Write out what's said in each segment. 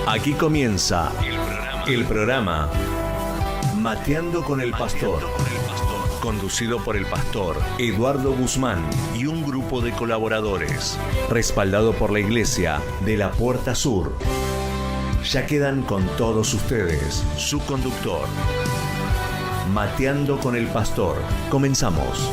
Aquí comienza el programa Mateando con el Pastor, conducido por el pastor Eduardo Guzmán y un grupo de colaboradores, respaldado por la Iglesia de la Puerta Sur. Ya quedan con todos ustedes, su conductor. Mateando con el Pastor. Comenzamos.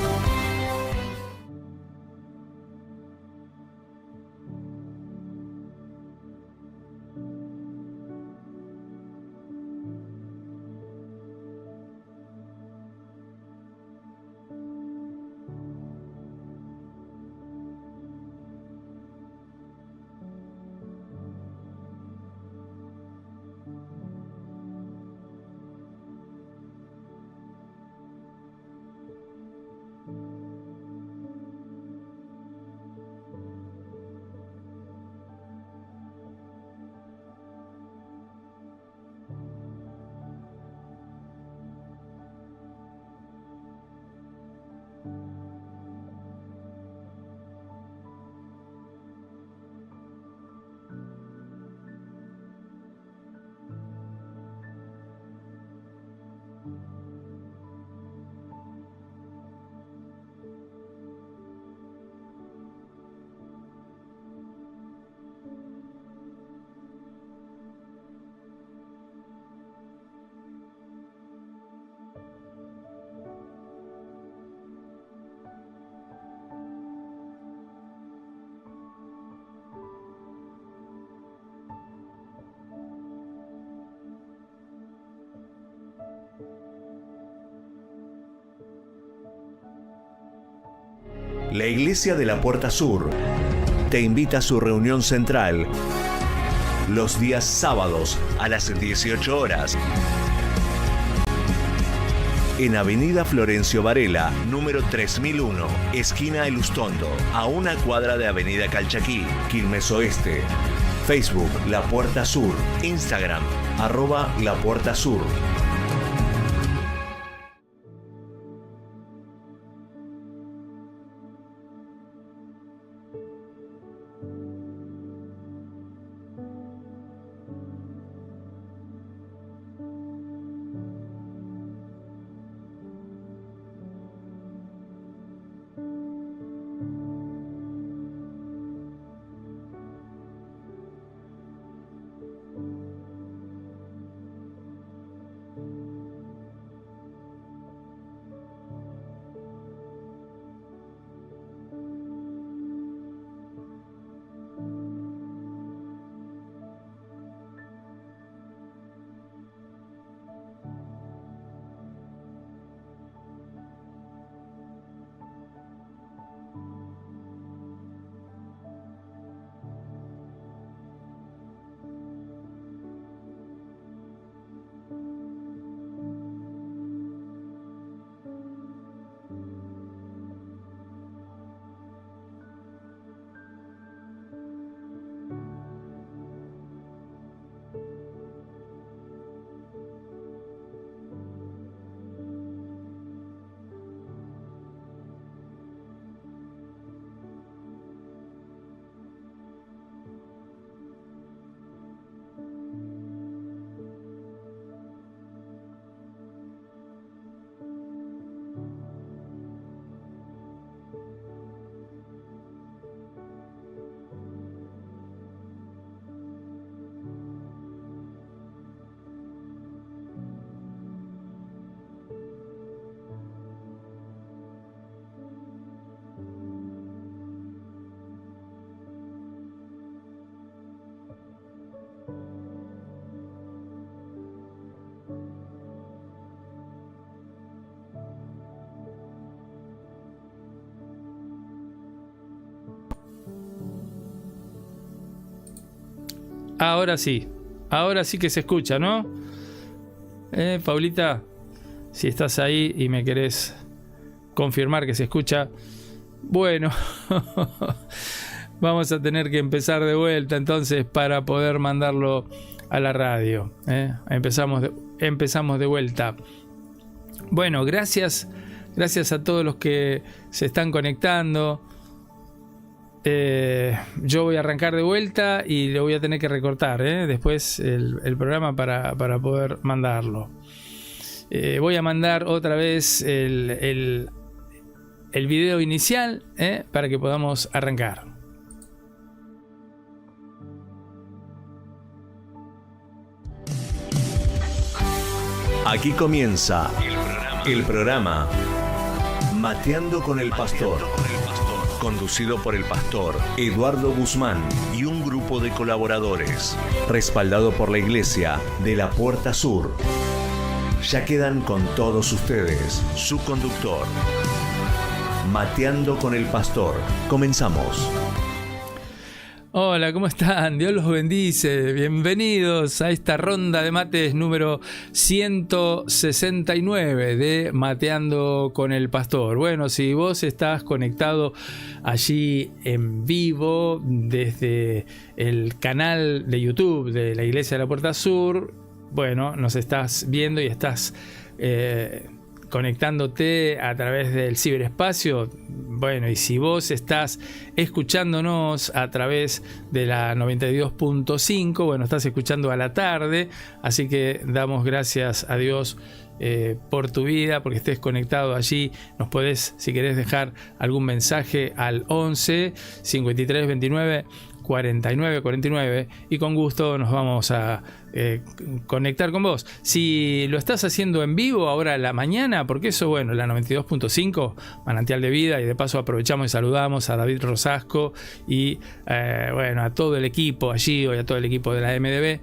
La Iglesia de la Puerta Sur te invita a su reunión central los días sábados a las 18 horas en Avenida Florencio Varela, número 3001, esquina El Ustondo, a una cuadra de Avenida Calchaquí, Quilmes Oeste. Facebook La Puerta Sur, Instagram @La Puerta Sur. Ahora sí que se escucha, ¿no? Paulita, si estás ahí y me querés confirmar que se escucha, bueno, vamos a tener que empezar de vuelta entonces para poder mandarlo a la radio. Empezamos de vuelta. Bueno, gracias a todos los que se están conectando. yo voy a arrancar de vuelta y le voy a tener que recortar después el programa para poder mandarlo. Voy a mandar otra vez el video inicial para que podamos arrancar. Aquí comienza el programa Mateando con el Pastor, conducido por el pastor Eduardo Guzmán y un grupo de colaboradores, respaldado por la Iglesia de la Puerta Sur. Ya quedan con todos ustedes, su conductor. Mateando con el Pastor. Comenzamos. Hola, ¿cómo están? Dios los bendice. Bienvenidos a esta ronda de mates número 169 de Mateando con el Pastor. Bueno, si vos estás conectado allí en vivo desde el canal de YouTube de la Iglesia de la Puerta Sur, bueno, nos estás viendo y estás conectándote a través del ciberespacio. Bueno, y si vos estás escuchándonos a través de la 92.5, bueno, estás escuchando a la tarde, así que damos gracias a Dios por tu vida, porque estés conectado allí. Nos podés, si querés, dejar algún mensaje al 11 53 29 49 49 y con gusto nos vamos a conectar con vos. Si lo estás haciendo en vivo ahora a la mañana, porque eso, bueno, la 92.5, Manantial de Vida, y de paso aprovechamos y saludamos a David Rosasco y bueno, a todo el equipo allí, y a todo el equipo de la MDB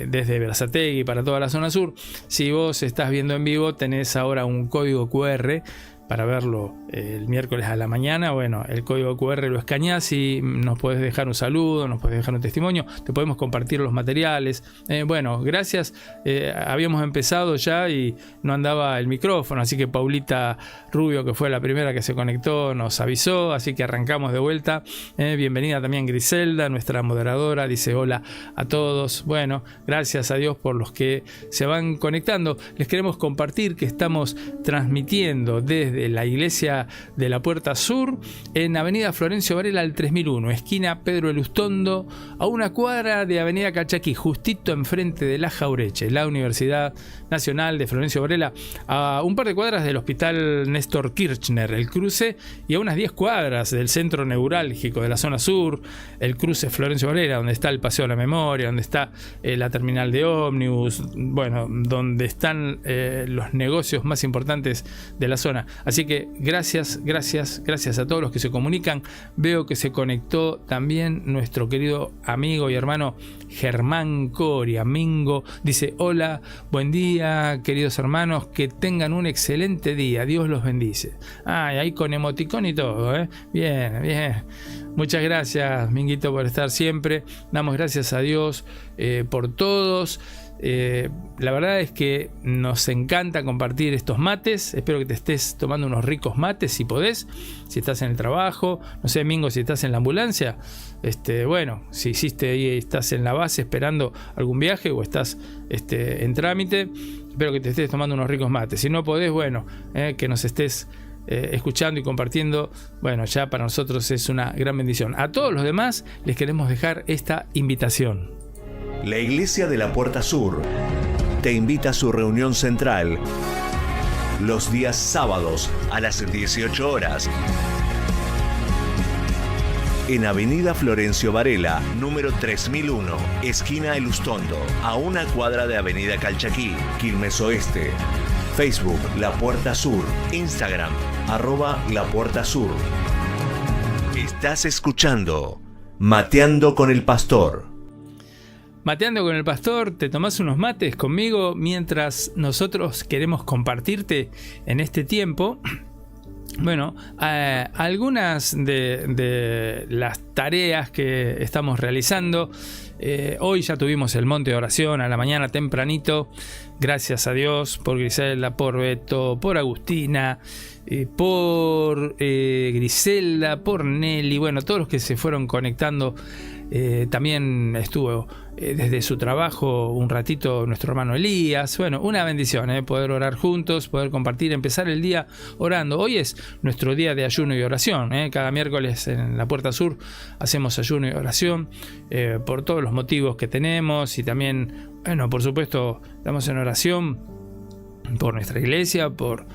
desde Berazategui para toda la zona sur. Si vos estás viendo en vivo, tenés ahora un código QR para verlo el miércoles a la mañana. Bueno, el código QR lo escaneás y nos podés dejar un saludo, nos podés dejar un testimonio, te podemos compartir los materiales. Bueno, gracias. Habíamos empezado ya y no andaba el micrófono, así que Paulita Rubio, que fue la primera que se conectó, nos avisó, así que arrancamos de vuelta. Bienvenida también Griselda, nuestra moderadora, dice hola a todos. Bueno, gracias a Dios por los que se van conectando. Les queremos compartir que estamos transmitiendo desde la Iglesia de la Puerta Sur en Avenida Florencio Varela al 3001, esquina Pedro Elustondo, a una cuadra de Avenida Calchaquí, justito enfrente de la Jaureche, la Universidad Nacional de Florencio Varela, a un par de cuadras del Hospital Néstor Kirchner, el cruce, y a unas 10 cuadras del centro neurálgico de la zona sur, el cruce Florencio Varela, donde está el Paseo de la Memoria, donde está la terminal de ómnibus, bueno, donde están los negocios más importantes de la zona. Así que gracias a todos los que se comunican. Veo que se conectó también nuestro querido amigo y hermano Germán Coria. Mingo dice: hola, buen día, queridos hermanos, que tengan un excelente día, Dios los bendice. Ahí con emoticón y todo, bien. Muchas gracias, Minguito, por estar siempre. Damos gracias a Dios por todos. La verdad es que nos encanta compartir estos mates. Espero que te estés tomando unos ricos mates si podés, si estás en el trabajo, no sé, Mingo, si estás en la ambulancia, bueno, si hiciste ahí, estás en la base esperando algún viaje o estás en trámite, espero que te estés tomando unos ricos mates. Si no podés, bueno, que nos estés escuchando y compartiendo, bueno, ya para nosotros es una gran bendición. A todos los demás les queremos dejar esta invitación. La Iglesia de la Puerta Sur te invita a su reunión central los días sábados a las 18 horas en Avenida Florencio Varela, número 3001, esquina Elustondo, a una cuadra de Avenida Calchaquí, Quilmes Oeste. Facebook La Puerta Sur, Instagram @La Puerta Sur. Estás escuchando Mateando con el Pastor. Mateando con el Pastor, te tomás unos mates conmigo mientras nosotros queremos compartirte en este tiempo, bueno, algunas de las tareas que estamos realizando Hoy ya tuvimos el monte de oración a la mañana tempranito. Gracias a Dios por Griselda, por Beto, por Agustina, por Griselda, por Nelly. Bueno, todos los que se fueron conectando. También estuvo desde su trabajo un ratito nuestro hermano Elías. Bueno, una bendición, poder orar juntos, poder compartir, empezar el día orando. Hoy es nuestro día de ayuno y oración. Cada miércoles en la Puerta Sur hacemos ayuno y oración por todos los motivos que tenemos, y también, bueno, por supuesto, estamos en oración por nuestra iglesia, por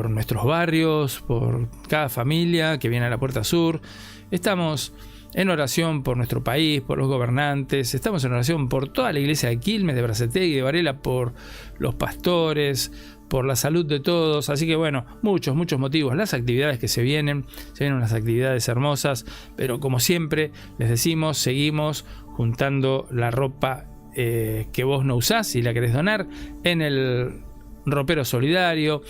nuestros barrios, por cada familia que viene a la Puerta Sur. Estamos en oración por nuestro país, por los gobernantes. Estamos en oración por toda la iglesia de Quilmes, de Berazategui, de Varela, por los pastores, por la salud de todos. Así que bueno, muchos motivos. Las actividades que se vienen unas actividades hermosas, pero como siempre les decimos, seguimos juntando la ropa que vos no usás y la querés donar en el ropero solidario,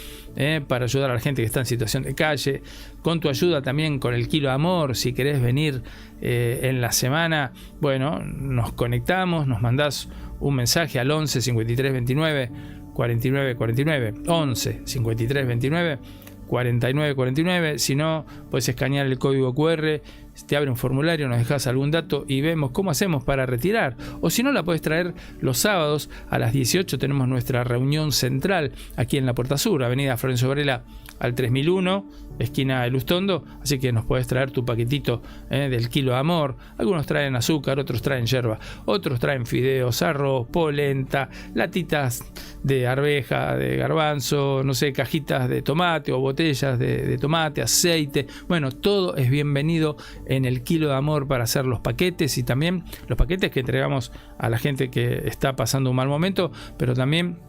para ayudar a la gente que está en situación de calle. Con tu ayuda también, con el kilo de amor, si querés venir en la semana, bueno, nos conectamos, nos mandás un mensaje al 11 53 29 49 49, 11 53 29 49 49. Si no, puedes escanear el código QR, te abre un formulario, nos dejas algún dato y vemos cómo hacemos para retirar. O si no, la puedes traer los sábados a las 18. Tenemos nuestra reunión central aquí en la Puerta Sur, avenida Florencio Varela al 3001, esquina de Lustondo. Así que nos puedes traer tu paquetito del kilo de amor. Algunos traen azúcar, otros traen yerba, otros traen fideos, arroz, polenta, latitas de arveja, de garbanzo, no sé, cajitas de tomate o botellas de tomate, aceite. Bueno, todo es bienvenido en el kilo de amor para hacer los paquetes, y también los paquetes que entregamos a la gente que está pasando un mal momento, pero también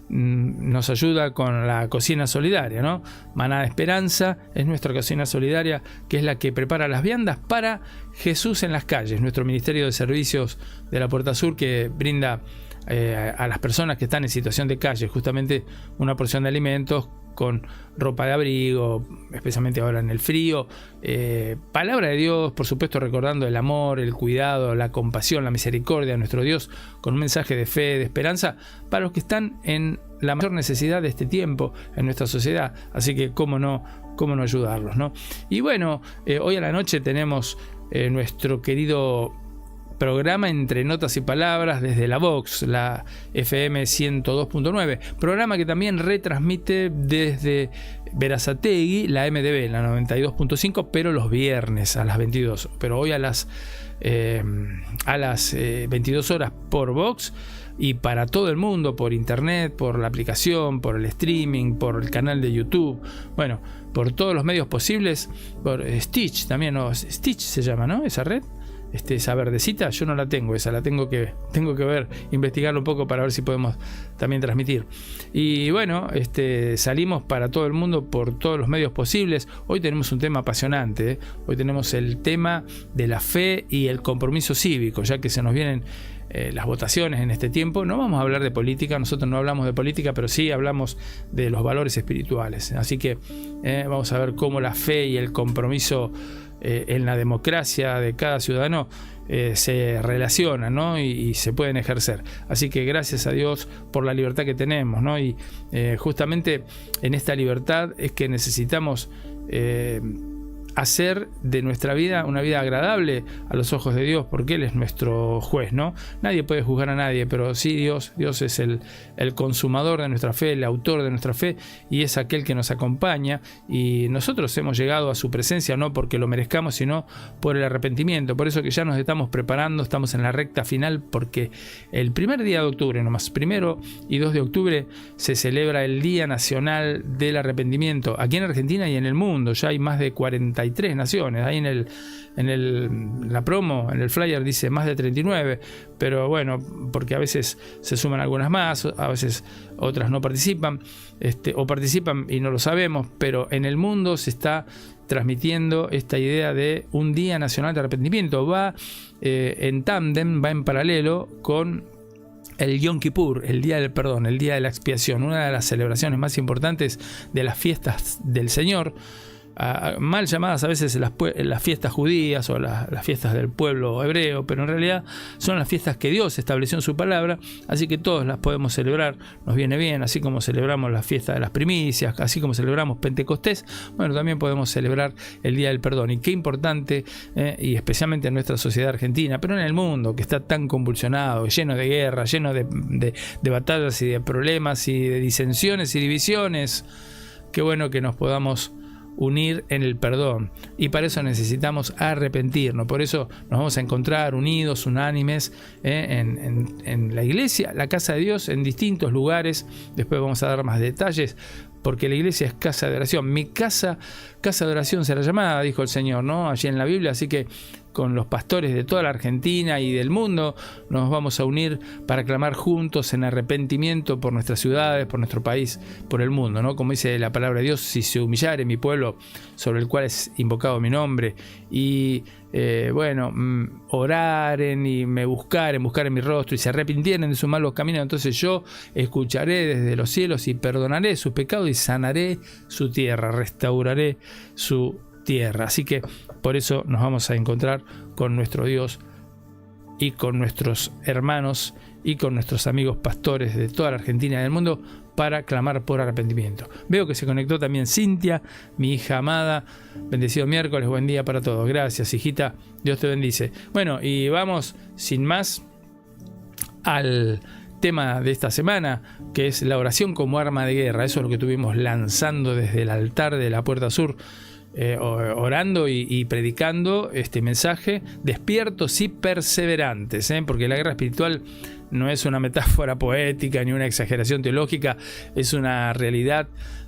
nos ayuda con la cocina solidaria, ¿no? Manada Esperanza es nuestra cocina solidaria, que es la que prepara las viandas para Jesús en las calles, nuestro ministerio de servicios de la Puerta Sur, que brinda a las personas que están en situación de calle justamente una porción de alimentos con ropa de abrigo, especialmente ahora en el frío, palabra de Dios, por supuesto, recordando el amor, el cuidado, la compasión, la misericordia de nuestro Dios, con un mensaje de fe, de esperanza para los que están en la mayor necesidad de este tiempo en nuestra sociedad. Así que cómo no ayudarlos, ¿no? Y bueno, hoy a la noche tenemos nuestro querido programa Entre Notas y Palabras desde la Vox, la FM 102.9, programa que también retransmite desde Berazategui, la MDB, la 92.5, pero los viernes a las 22. Pero hoy a las 22 horas por Vox, y para todo el mundo por internet, por la aplicación, por el streaming, por el canal de YouTube, bueno, por todos los medios posibles, por Stitch también, ¿no? Stitch se llama, ¿no? Esa red. Esa verdecita, yo no la tengo, esa la tengo que ver, investigarlo un poco para ver si podemos también transmitir. Y bueno, salimos para todo el mundo por todos los medios posibles. Hoy tenemos un tema apasionante, Hoy tenemos el tema de la fe y el compromiso cívico, ya que se nos vienen las votaciones en este tiempo. No vamos a hablar de política, nosotros no hablamos de política, pero sí hablamos de los valores espirituales. Así que vamos a ver cómo la fe y el compromiso en la democracia de cada ciudadano se relacionan, ¿no? y se pueden ejercer. Así que gracias a Dios por la libertad que tenemos, ¿no? Y justamente en esta libertad es que necesitamos hacer de nuestra vida una vida agradable a los ojos de Dios, porque Él es nuestro juez, ¿no? Nadie puede juzgar a nadie, pero sí Dios es el consumador de nuestra fe, el autor de nuestra fe, y es aquel que nos acompaña, y nosotros hemos llegado a su presencia no porque lo merezcamos, sino por el arrepentimiento. Por eso que ya nos estamos preparando, estamos en la recta final, porque el primer día de octubre, nomás 1 y 2 de octubre, se celebra el Día Nacional del Arrepentimiento, aquí en Argentina y en el mundo. Ya hay más de 43 naciones, ahí en la promo, en el flyer dice más de 39, pero bueno, porque a veces se suman algunas más, a veces otras no participan, o participan y no lo sabemos, pero en el mundo se está transmitiendo esta idea de un Día Nacional de Arrepentimiento. Va en tándem, va en paralelo con el Yom Kippur, el Día del Perdón, el Día de la Expiación, una de las celebraciones más importantes de las fiestas del Señor. mal llamadas a veces las fiestas judías o las fiestas del pueblo hebreo, pero en realidad son las fiestas que Dios estableció en su palabra, así que todos las podemos celebrar, nos viene bien, así como celebramos la fiesta de las primicias, así como celebramos Pentecostés, bueno, también podemos celebrar el Día del Perdón. Y qué importante, y especialmente en nuestra sociedad argentina, pero en el mundo que está tan convulsionado, lleno de guerra, lleno de batallas y de problemas y de disensiones y divisiones, qué bueno que nos podamos unir en el perdón, y para eso necesitamos arrepentirnos. Por eso nos vamos a encontrar unidos, unánimes, en la iglesia, la casa de Dios, en distintos lugares. Después vamos a dar más detalles, porque la iglesia es casa de oración. Mi casa de oración será llamada, dijo el Señor, ¿no? Allí en la Biblia. Así que con los pastores de toda la Argentina y del mundo nos vamos a unir para clamar juntos en arrepentimiento por nuestras ciudades, por nuestro país, por el mundo, ¿no? Como dice la palabra de Dios, si se humillare mi pueblo sobre el cual es invocado mi nombre, y oraren y me buscaren mi rostro y se arrepintieren de sus malos caminos, entonces yo escucharé desde los cielos y perdonaré sus pecados y sanaré su tierra, restauraré su tierra. Así que por eso nos vamos a encontrar con nuestro Dios y con nuestros hermanos y con nuestros amigos pastores de toda la Argentina y del mundo para clamar por arrepentimiento. Veo que se conectó también Cintia, mi hija amada. Bendecido miércoles, buen día para todos. Gracias, hijita, Dios te bendice. Bueno, y vamos sin más al tema de esta semana, que es la oración como arma de guerra. Eso es lo que estuvimos lanzando desde el altar de la Puerta Sur, orando y predicando este mensaje, despiertos y perseverantes, porque la guerra espiritual no es una metáfora poética ni una exageración teológica, es una realidad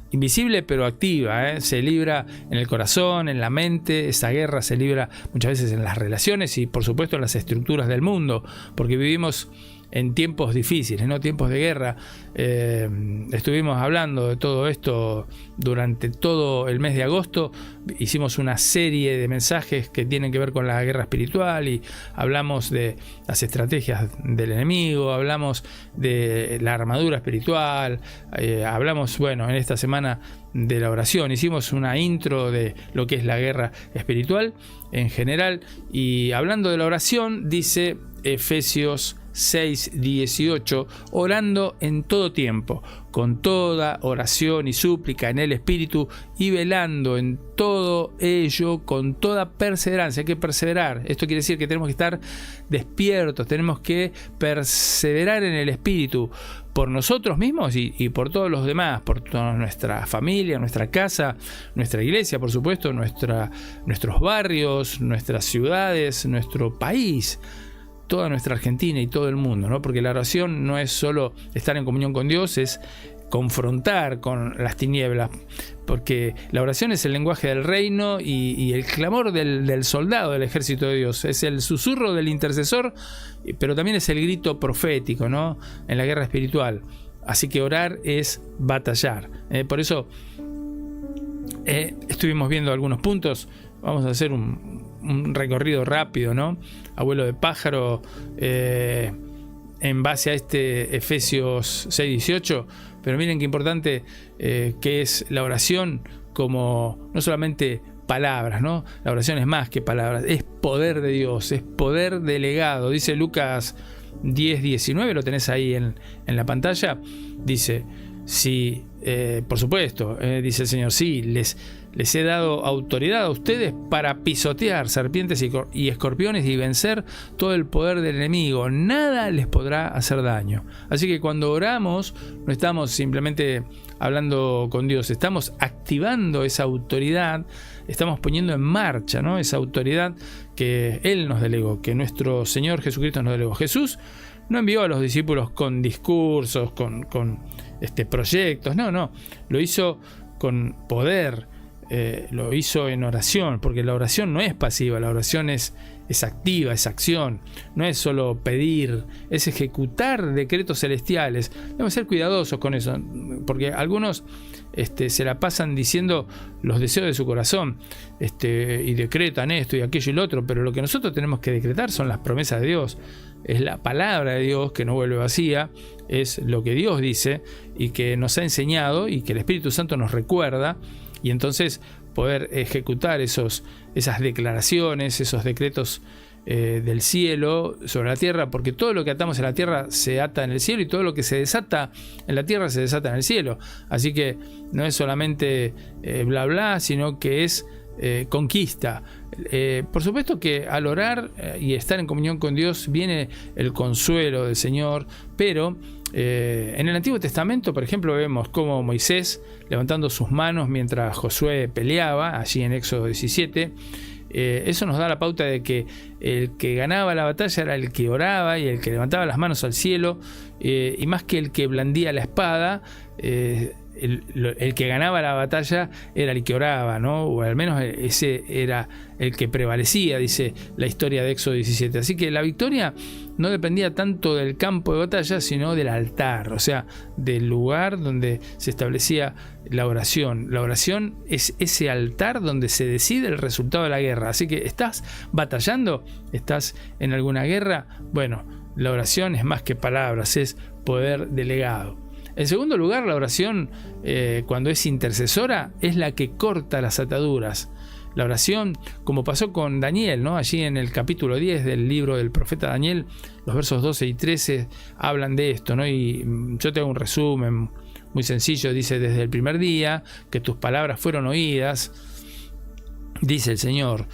invisible pero activa, se libra en el corazón, en la mente. Esa guerra se libra muchas veces en las relaciones y por supuesto en las estructuras del mundo, porque vivimos en tiempos difíciles, ¿no? Tiempos de guerra. Estuvimos hablando de todo esto durante todo el mes de agosto. Hicimos una serie de mensajes que tienen que ver con la guerra espiritual y hablamos de las estrategias del enemigo, hablamos de la armadura espiritual, hablamos, en esta semana de la oración. Hicimos una intro de lo que es la guerra espiritual en general, y hablando de la oración, dice Efesios 6:18, orando en todo tiempo, con toda oración y súplica en el Espíritu, y velando en todo ello con toda perseverancia. Hay que perseverar. Esto quiere decir que tenemos que estar despiertos, tenemos que perseverar en el Espíritu, por nosotros mismos y por todos los demás, por toda nuestra familia, nuestra casa, nuestra iglesia, por supuesto, nuestros barrios, nuestras ciudades, nuestro país, toda nuestra Argentina y todo el mundo, ¿no? Porque la oración no es solo estar en comunión con Dios, es confrontar con las tinieblas, porque la oración es el lenguaje del reino y el clamor del soldado del ejército de Dios, es el susurro del intercesor, pero también es el grito profético, ¿no? En la guerra espiritual. Así que orar es batallar. Por eso estuvimos viendo algunos puntos. Vamos a hacer un recorrido rápido, ¿no? Abuelo de pájaro, en base a este Efesios 6:18. Pero miren qué importante que es la oración, como no solamente palabras, ¿no? La oración es más que palabras, es poder de Dios, es poder delegado. Dice Lucas 10:19, lo tenés ahí en la pantalla. Dice, sí, por supuesto, dice el Señor, sí, les he dado autoridad a ustedes para pisotear serpientes y escorpiones y vencer todo el poder del enemigo. Nada les podrá hacer daño. Así que cuando oramos, no estamos simplemente hablando con Dios, estamos activando esa autoridad, estamos poniendo en marcha, ¿no? Esa autoridad que Él nos delegó, que nuestro Señor Jesucristo nos delegó. Jesús no envió a los discípulos con discursos, con proyectos, no, lo hizo con poder. Lo hizo en oración, porque la oración no es pasiva, la oración es activa, es acción, no es solo pedir, es ejecutar decretos celestiales. Debemos ser cuidadosos con eso, porque algunos se la pasan diciendo los deseos de su corazón, y decretan esto y aquello y lo otro, pero lo que nosotros tenemos que decretar son las promesas de Dios, es la palabra de Dios que no vuelve vacía, es lo que Dios dice y que nos ha enseñado y que el Espíritu Santo nos recuerda. Y entonces poder ejecutar esas declaraciones, esos decretos del cielo sobre la tierra, porque todo lo que atamos en la tierra se ata en el cielo, y todo lo que se desata en la tierra se desata en el cielo. Así que no es solamente bla bla, sino que es conquista. Por supuesto que al orar y estar en comunión con Dios viene el consuelo del Señor, pero en el Antiguo Testamento, por ejemplo, vemos cómo Moisés, levantando sus manos mientras Josué peleaba, allí en Éxodo 17, eso nos da la pauta de que el que ganaba la batalla era el que oraba y el que levantaba las manos al cielo, y más que el que blandía la espada, el que ganaba la batalla era el que oraba, ¿no? O al menos ese era el que prevalecía, dice la historia de Éxodo 17. Así que la victoria no dependía tanto del campo de batalla, sino del altar, o sea, del lugar donde se establecía la oración. La oración es ese altar donde se decide el resultado de la guerra. Así que estás batallando, estás en alguna guerra, bueno, la oración es más que palabras, es poder delegado. En segundo lugar, la oración, cuando es intercesora, es la que corta las ataduras. La oración, como pasó con Daniel, ¿no? Allí en el capítulo 10 del libro del profeta Daniel, los versos 12 y 13 hablan de esto, ¿no? Y yo te hago un resumen muy sencillo. Dice: desde el primer día que tus palabras fueron oídas, dice el Señor,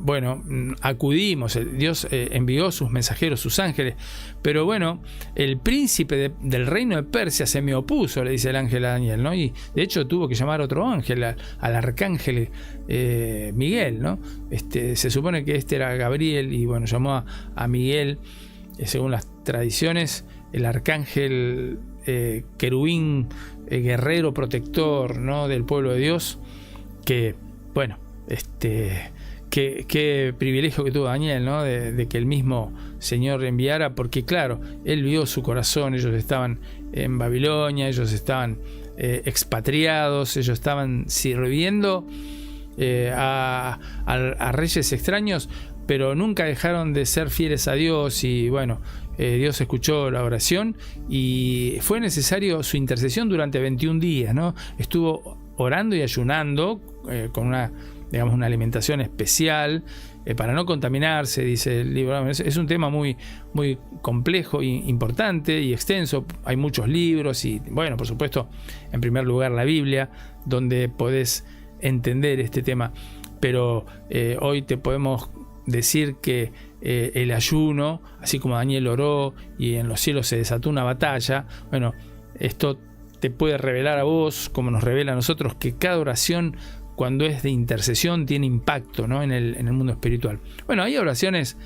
bueno, acudimos, Dios envió sus mensajeros, sus ángeles, pero bueno, el príncipe del reino de Persia se me opuso, le dice el ángel a Daniel, ¿no? Y de hecho tuvo que llamar a otro ángel, al arcángel Miguel, ¿no? Se supone que era Gabriel, y bueno, llamó a Miguel, según las tradiciones, el arcángel querubín, guerrero protector, ¿no? Del pueblo de Dios, que bueno, qué privilegio que tuvo Daniel, ¿no? De que el mismo Señor enviara, porque claro, él vio su corazón. Ellos estaban en Babilonia, ellos estaban expatriados, ellos estaban sirviendo a reyes extraños, pero nunca dejaron de ser fieles a Dios. Y bueno, Dios escuchó la oración y fue necesario su intercesión durante 21 días, ¿no? Estuvo orando y ayunando con una alimentación especial para no contaminarse, dice el libro. Es un tema muy, muy complejo, importante y extenso. Hay muchos libros y, bueno, por supuesto, en primer lugar la Biblia, donde podés entender este tema. Pero hoy te podemos decir que el ayuno, así como Daniel oró y en los cielos se desató una batalla, bueno, esto te puede revelar a vos, como nos revela a nosotros, que cada oración, cuando es de intercesión, tiene impacto, ¿no? en el mundo espiritual. Bueno, hay oraciones,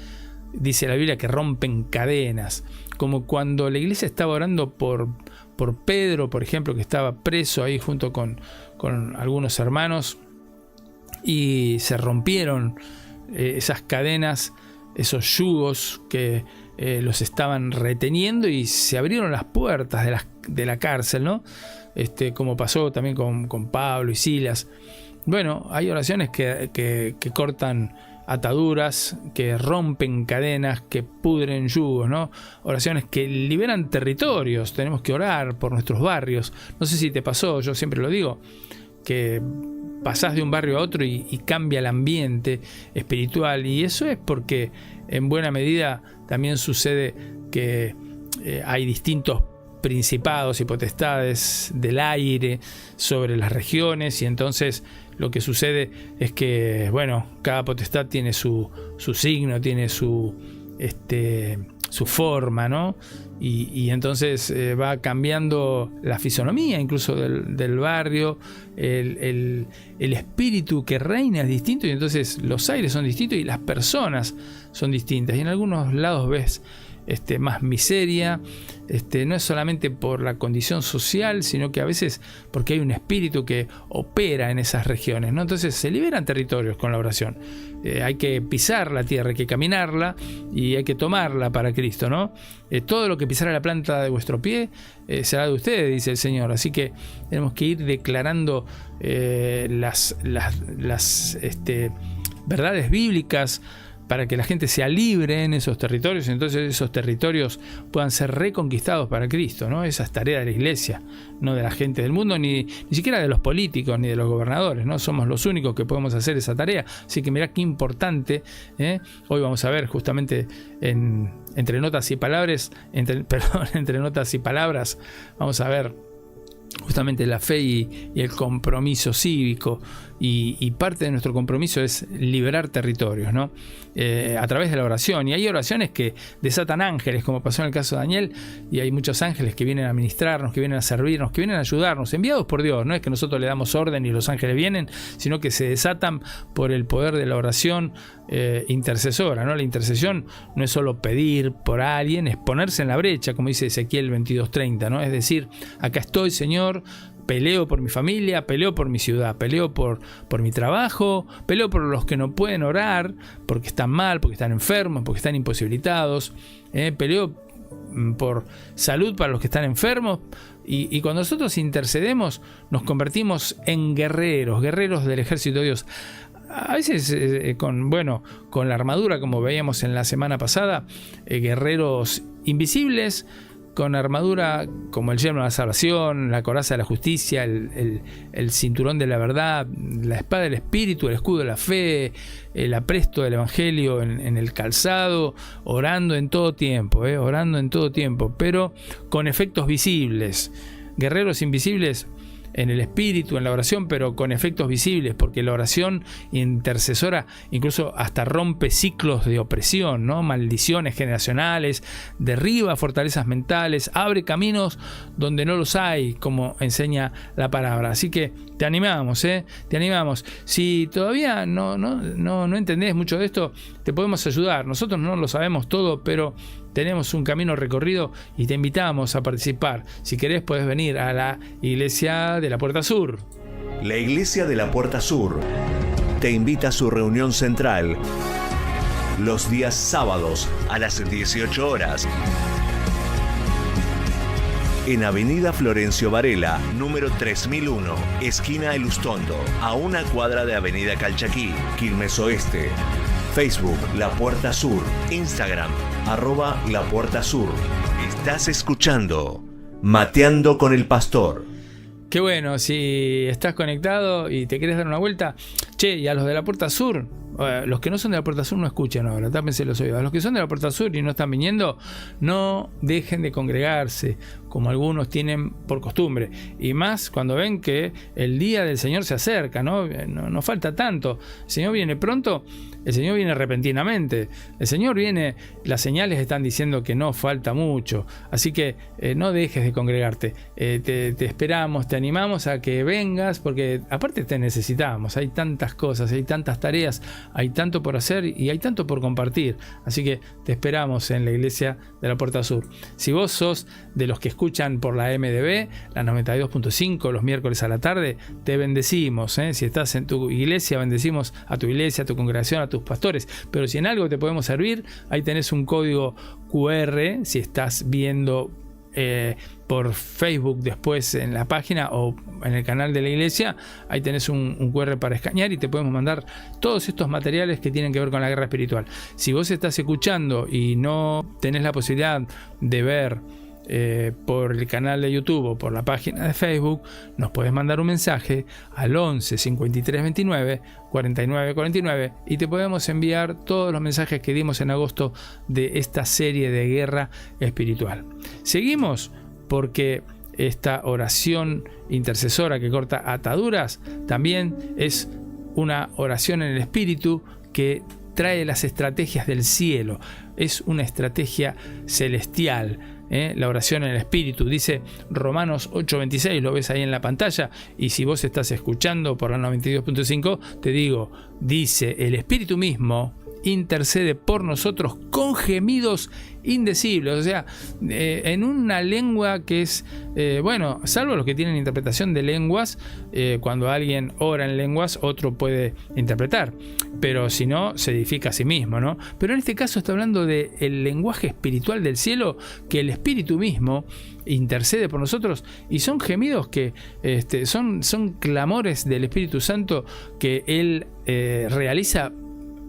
dice la Biblia, que rompen cadenas, como cuando la iglesia estaba orando por Pedro, por ejemplo, que estaba preso ahí junto con algunos hermanos, y se rompieron esas cadenas, esos yugos que los estaban reteniendo, y se abrieron las puertas de la cárcel, ¿no? Como pasó también con Pablo y Silas. Bueno, hay oraciones que cortan ataduras, que rompen cadenas, que pudren yugos, ¿no? Oraciones que liberan territorios. Tenemos que orar por nuestros barrios. No sé si te pasó, yo siempre lo digo, que pasás de un barrio a otro y cambia el ambiente espiritual, y eso es porque en buena medida también sucede que hay distintos principados y potestades del aire sobre las regiones, y entonces lo que sucede es que, bueno, cada potestad tiene su signo, tiene su forma, ¿no? Y entonces va cambiando la fisonomía incluso del barrio, el espíritu que reina es distinto, y entonces los aires son distintos y las personas son distintas, y en algunos lados ves más miseria, no es solamente por la condición social, sino que a veces porque hay un espíritu que opera en esas regiones, ¿no? Entonces se liberan territorios con la oración. Hay que pisar la tierra, hay que caminarla y hay que tomarla para Cristo, ¿no? Todo lo que pisara la planta de vuestro pie será de ustedes, dice el Señor. Así que tenemos que ir declarando las verdades bíblicas para que la gente sea libre en esos territorios, entonces esos territorios puedan ser reconquistados para Cristo, ¿no? Esa es tarea de la iglesia, no de la gente del mundo, ni siquiera de los políticos, ni de los gobernadores, ¿no? Somos los únicos que podemos hacer esa tarea. Así que mirá qué importante, ¿eh? Hoy vamos a ver justamente entre notas y palabras, entre notas y palabras, vamos a ver justamente la fe y el compromiso cívico, y parte de nuestro compromiso es liberar territorios, ¿no? A través de la oración. Y hay oraciones que desatan ángeles, como pasó en el caso de Daniel, y hay muchos ángeles que vienen a ministrarnos, que vienen a servirnos, que vienen a ayudarnos, enviados por Dios. No es que nosotros le damos orden y los ángeles vienen, sino que se desatan por el poder de la oración intercesora, ¿no? La intercesión no es solo pedir por alguien, es ponerse en la brecha, como dice Ezequiel 22:30, ¿no? Es decir, acá estoy, Señor, peleo por mi familia, peleo por mi ciudad, peleo por mi trabajo, peleo por los que no pueden orar, porque están mal, porque están enfermos, porque están imposibilitados, peleo por salud para los que están enfermos, y cuando nosotros intercedemos nos convertimos en guerreros del ejército de Dios. A veces con la armadura, como veíamos en la semana pasada, guerreros invisibles, con armadura como el yelmo de la salvación, la coraza de la justicia, el cinturón de la verdad, la espada del espíritu, el escudo de la fe, el apresto del evangelio en el calzado, orando en todo tiempo, pero con efectos visibles. Guerreros invisibles en el espíritu, en la oración, pero con efectos visibles, porque la oración intercesora incluso hasta rompe ciclos de opresión, ¿no? Maldiciones generacionales, derriba fortalezas mentales, abre caminos donde no los hay, como enseña la palabra. Así que te animamos, te animamos. Si todavía no entendés mucho de esto, te podemos ayudar. Nosotros no lo sabemos todo, pero tenemos un camino recorrido y te invitamos a participar. Si querés, puedes venir a la Iglesia de la Puerta Sur. La Iglesia de la Puerta Sur te invita a su reunión central los días sábados a las 18 horas en Avenida Florencio Varela, número 3001, esquina El Ustondo, a una cuadra de Avenida Calchaquí, Quilmes Oeste. Facebook, La Puerta Sur. Instagram, @La Puerta Sur. Estás escuchando Mateando con el Pastor. Qué bueno, si estás conectado y te querés dar una vuelta, y a los de la Puerta Sur, los que no son de la Puerta Sur no escuchen ahora, tápense los oídos. A los que son de la Puerta Sur y no están viniendo, no dejen de congregarse, como algunos tienen por costumbre, y más cuando ven que el día del Señor se acerca, no falta tanto. El Señor viene pronto, el Señor viene repentinamente, el Señor viene, las señales están diciendo que no falta mucho, así que no dejes de congregarte. Te esperamos, te animamos a que vengas, porque aparte te necesitamos. Hay tantas cosas, hay tantas tareas, hay tanto por hacer y hay tanto por compartir, así que te esperamos en la Iglesia de la Puerta Sur. Si vos sos de los que escuchan por la MDB, la 92.5 los miércoles a la tarde, te bendecimos, Si estás en tu iglesia, bendecimos a tu iglesia, a tu congregación, a tus pastores. Pero si en algo te podemos servir, ahí tenés un código QR. Si estás viendo por Facebook después en la página o en el canal de la iglesia, ahí tenés un QR para escanear y te podemos mandar todos estos materiales que tienen que ver con la guerra espiritual. Si vos estás escuchando y no tenés la posibilidad de ver por el canal de YouTube o por la página de Facebook, nos puedes mandar un mensaje al 11 53 29 49 49 y te podemos enviar todos los mensajes que dimos en agosto de esta serie de guerra espiritual. Seguimos porque esta oración intercesora que corta ataduras también es una oración en el espíritu que trae las estrategias del cielo. Es una estrategia celestial. La oración en el espíritu, dice Romanos 8:26, lo ves ahí en la pantalla, y si vos estás escuchando por la 92.5, te digo, dice el espíritu mismo intercede por nosotros con gemidos indecibles, o sea, en una lengua que es, salvo los que tienen interpretación de lenguas, cuando alguien ora en lenguas, otro puede interpretar, pero si no, se edifica a sí mismo, ¿no? Pero en este caso está hablando del lenguaje espiritual del cielo, que el espíritu mismo intercede por nosotros, y son gemidos que son clamores del Espíritu Santo que él realiza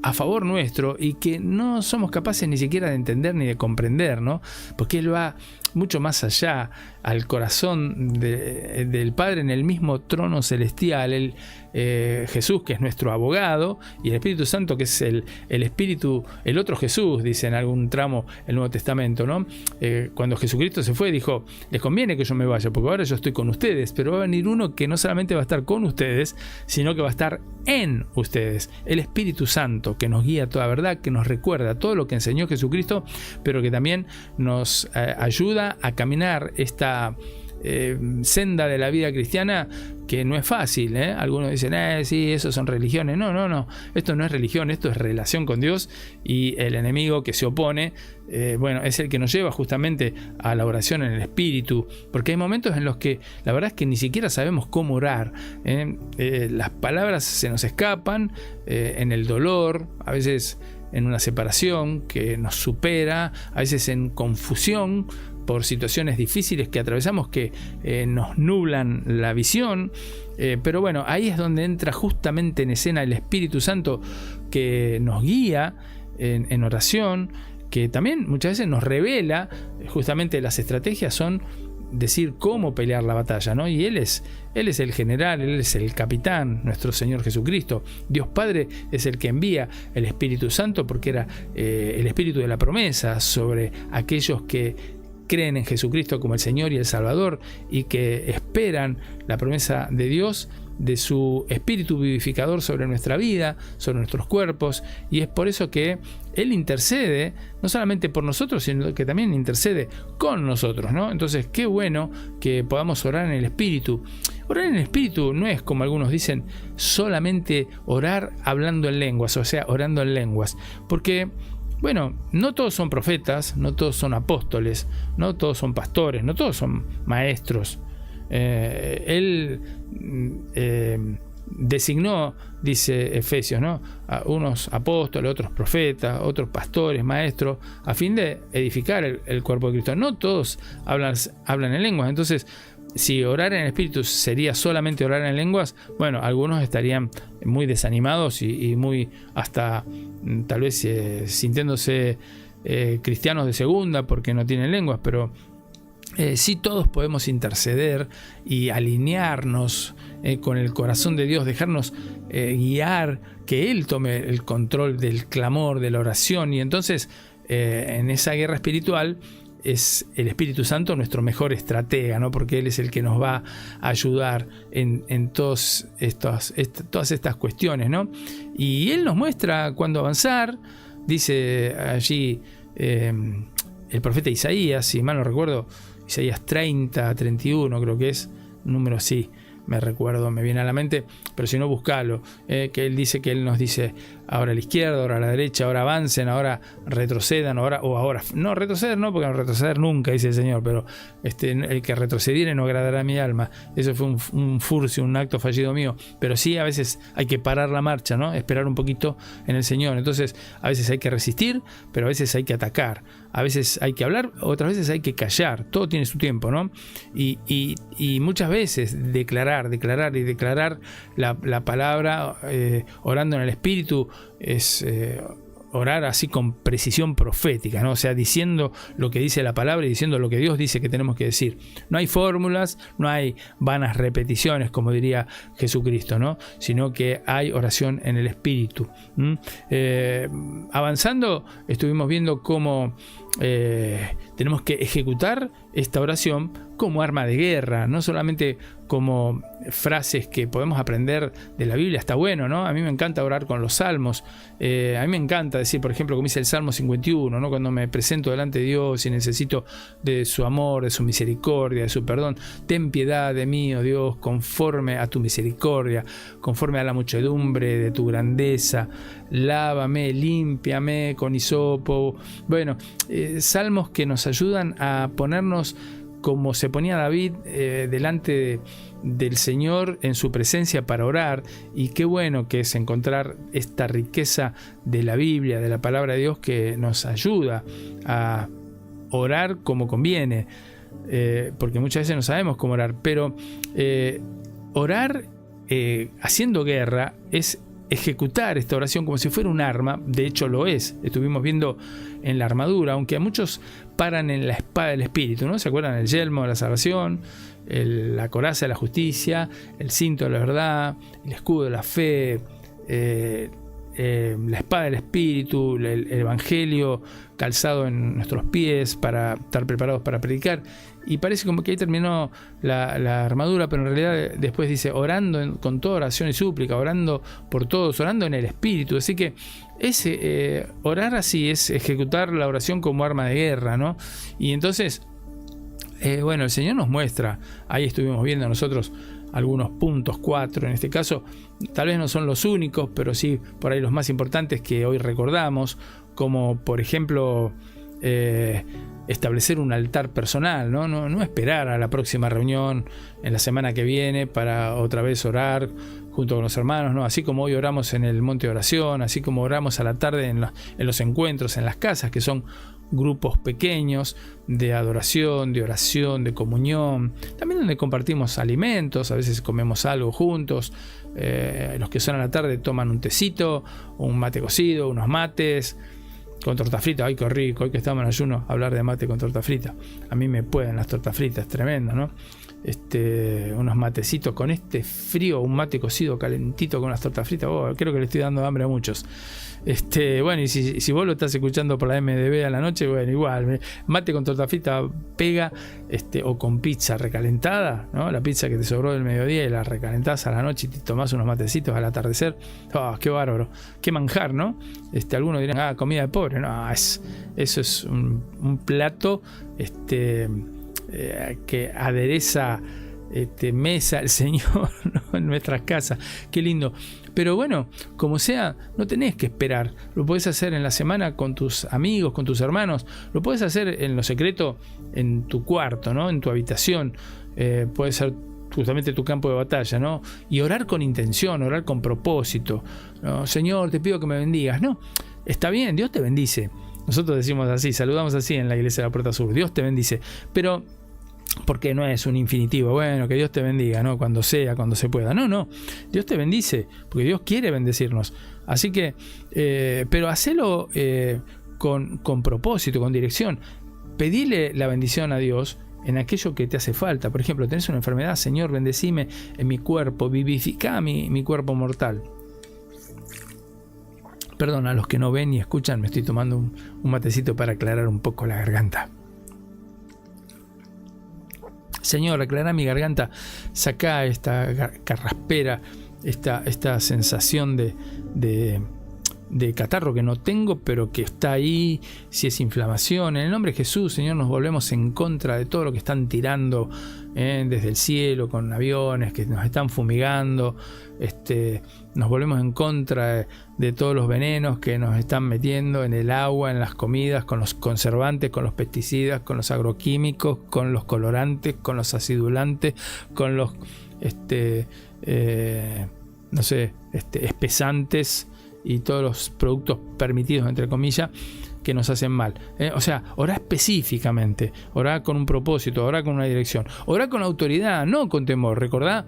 a favor nuestro y que no somos capaces ni siquiera de entender ni de comprender, ¿no? Porque Él va mucho más allá, al corazón del Padre, en el mismo trono celestial. Jesús, que es nuestro abogado, y el Espíritu Santo, que es el Espíritu, el otro Jesús, dice en algún tramo el Nuevo Testamento, ¿no? Cuando Jesucristo se fue, dijo: les conviene que yo me vaya, porque ahora yo estoy con ustedes, pero va a venir uno que no solamente va a estar con ustedes, sino que va a estar en ustedes, el Espíritu Santo, que nos guía a toda verdad, que nos recuerda todo lo que enseñó Jesucristo, pero que también nos ayuda a caminar esta senda de la vida cristiana, que no es fácil, ¿eh? Algunos dicen, sí, eso son religiones. No, esto no es religión, esto es relación con Dios, y el enemigo que se opone, es el que nos lleva justamente a la oración en el Espíritu, porque hay momentos en los que la verdad es que ni siquiera sabemos cómo orar, las palabras se nos escapan, en el dolor, a veces en una separación que nos supera, a veces en confusión por situaciones difíciles que atravesamos, que nos nublan la visión, pero bueno, ahí es donde entra justamente en escena el Espíritu Santo, que nos guía en oración, que también muchas veces nos revela justamente las estrategias, son decir cómo pelear la batalla, ¿no? Y Él es el general, Él es el capitán, nuestro Señor Jesucristo. Dios Padre es el que envía el Espíritu Santo, porque era el Espíritu de la promesa sobre aquellos que creen en Jesucristo como el Señor y el Salvador, y que esperan la promesa de Dios, de su Espíritu vivificador sobre nuestra vida, sobre nuestros cuerpos. Y es por eso que Él intercede no solamente por nosotros, sino que también intercede con nosotros, ¿no? Entonces, qué bueno que podamos orar en el Espíritu. Orar en el Espíritu no es, como algunos dicen, solamente orar hablando en lenguas, o sea, orando en lenguas, porque bueno, no todos son profetas, no todos son apóstoles, no todos son pastores, no todos son maestros. Él designó, dice Efesios, ¿no?, a unos apóstoles, otros profetas, otros pastores, maestros, a fin de edificar el cuerpo de Cristo. No todos hablan en lenguas. Entonces, si orar en el Espíritu sería solamente orar en lenguas, bueno, algunos estarían muy desanimados y muy hasta tal vez sintiéndose cristianos de segunda porque no tienen lenguas, pero sí, todos podemos interceder y alinearnos con el corazón de Dios, dejarnos guiar, que Él tome el control del clamor, de la oración, y entonces en esa guerra espiritual es el Espíritu Santo nuestro mejor estratega, ¿no? Porque Él es el que nos va a ayudar en todas estas cuestiones, ¿no? Y Él nos muestra cuándo avanzar. Dice allí el profeta Isaías, si mal no recuerdo, Isaías 30-31 creo que es, número sí, me viene a la mente, pero si no, buscalo, que Él dice, que Él nos dice ahora a la izquierda, ahora a la derecha, ahora avancen, ahora retrocedan, ahora no retroceder, no, porque no retroceder nunca, dice el Señor, pero el que retrocediere no agradará a mi alma. Eso fue un furcio, un acto fallido mío, pero sí, a veces hay que parar la marcha, ¿no? Esperar un poquito en el Señor. Entonces, a veces hay que resistir, pero a veces hay que atacar, a veces hay que hablar, otras veces hay que callar. Todo tiene su tiempo, ¿no? Y muchas veces declarar la palabra, orando en el Espíritu, es orar así con precisión profética, ¿no? O sea, diciendo lo que dice la palabra y diciendo lo que Dios dice que tenemos que decir. No hay fórmulas, no hay vanas repeticiones, como diría Jesucristo, ¿no? Sino que hay oración en el Espíritu. Avanzando, estuvimos viendo cómo tenemos que ejecutar esta oración como arma de guerra, no solamente como frases que podemos aprender de la Biblia. Está bueno, ¿no? A mí me encanta orar con los salmos. A mí me encanta decir, por ejemplo, como dice el Salmo 51, ¿no? Cuando me presento delante de Dios y necesito de su amor, de su misericordia, de su perdón. Ten piedad de mí, oh Dios, conforme a tu misericordia, conforme a la muchedumbre de tu grandeza. Lávame, límpiame con hisopo. Bueno, salmos que nos ayudan a ponernos como se ponía David delante del Señor en su presencia para orar. Y qué bueno que es encontrar esta riqueza de la Biblia, de la palabra de Dios, que nos ayuda a orar como conviene, porque muchas veces no sabemos cómo orar, pero orar haciendo guerra es ejecutar esta oración como si fuera un arma. De hecho lo es, estuvimos viendo en la armadura, aunque a muchos paran en la espada del Espíritu, ¿no? ¿Se acuerdan? El yelmo de la salvación, la coraza de la justicia, el cinto de la verdad, el escudo de la fe, la espada del Espíritu, el Evangelio calzado en nuestros pies para estar preparados para predicar. Y parece como que ahí terminó la armadura, pero en realidad después dice orando con toda oración y súplica, orando por todos, orando en el Espíritu. Así que orar así es ejecutar la oración como arma de guerra, ¿no? Y entonces, bueno, el Señor nos muestra, ahí estuvimos viendo nosotros algunos puntos, 4 en este caso, tal vez no son los únicos, pero sí por ahí los más importantes que hoy recordamos, como por ejemplo establecer un altar personal, no esperar a la próxima reunión en la semana que viene para otra vez orar junto con los hermanos, ¿no? Así como hoy oramos en el monte de oración, así como oramos a la tarde en los encuentros en las casas, que son grupos pequeños de adoración, de oración, de comunión, también donde compartimos alimentos, a veces comemos algo juntos. Los que son a la tarde toman un tecito, un mate cocido, unos mates con torta frita. Ay, qué rico, hoy que estamos en ayuno, hablar de mate con torta frita. A mí me pueden las tortas fritas, tremendo, ¿no? Unos matecitos con este frío, un mate cocido calentito con las tortas fritas. Creo que le estoy dando hambre a muchos. Bueno, y si vos lo estás escuchando por la MDB a la noche, bueno, igual, mate con torta frita pega, o con pizza recalentada, ¿no? La pizza que te sobró del mediodía y la recalentás a la noche y te tomás unos matecitos al atardecer. ¡Qué bárbaro! ¡Qué manjar!, ¿no? Algunos dirán, comida de pobre. No, eso es un plato, que adereza mesa el Señor, ¿no? En nuestras casas. Qué lindo. Pero bueno, como sea, no tenés que esperar. Lo podés hacer en la semana con tus amigos, con tus hermanos. Lo podés hacer en lo secreto en tu cuarto, ¿no? En tu habitación. Puede ser justamente tu campo de batalla, ¿no? Y orar con intención, orar con propósito, ¿no? Señor, te pido que me bendigas. No, está bien, Dios te bendice. Nosotros decimos así, saludamos así en la iglesia de la Puerta Sur. Dios te bendice. Pero porque no es un infinitivo, bueno, que Dios te bendiga, ¿no? Cuando sea, cuando se pueda. No, Dios te bendice, porque Dios quiere bendecirnos. Así que, pero hacelo con propósito, con dirección. Pedile la bendición a Dios en aquello que te hace falta. Por ejemplo, tenés una enfermedad, Señor, bendecime en mi cuerpo, vivifica mi cuerpo mortal. Perdón, a los que no ven y escuchan, me estoy tomando un matecito para aclarar un poco la garganta. Señor, aclará mi garganta, sacá esta carraspera, esta sensación de catarro que no tengo, pero que está ahí, si es inflamación. En el nombre de Jesús, Señor, nos volvemos en contra de todo lo que están tirando desde el cielo, con aviones que nos están fumigando. Nos volvemos en contra de todos los venenos que nos están metiendo en el agua, en las comidas, con los conservantes, con los pesticidas, con los agroquímicos, con los colorantes, con los acidulantes, con los espesantes y todos los productos permitidos, entre comillas, que nos hacen mal. O sea, orá específicamente, orá con un propósito, orá con una dirección, orá con autoridad, no con temor. Recordá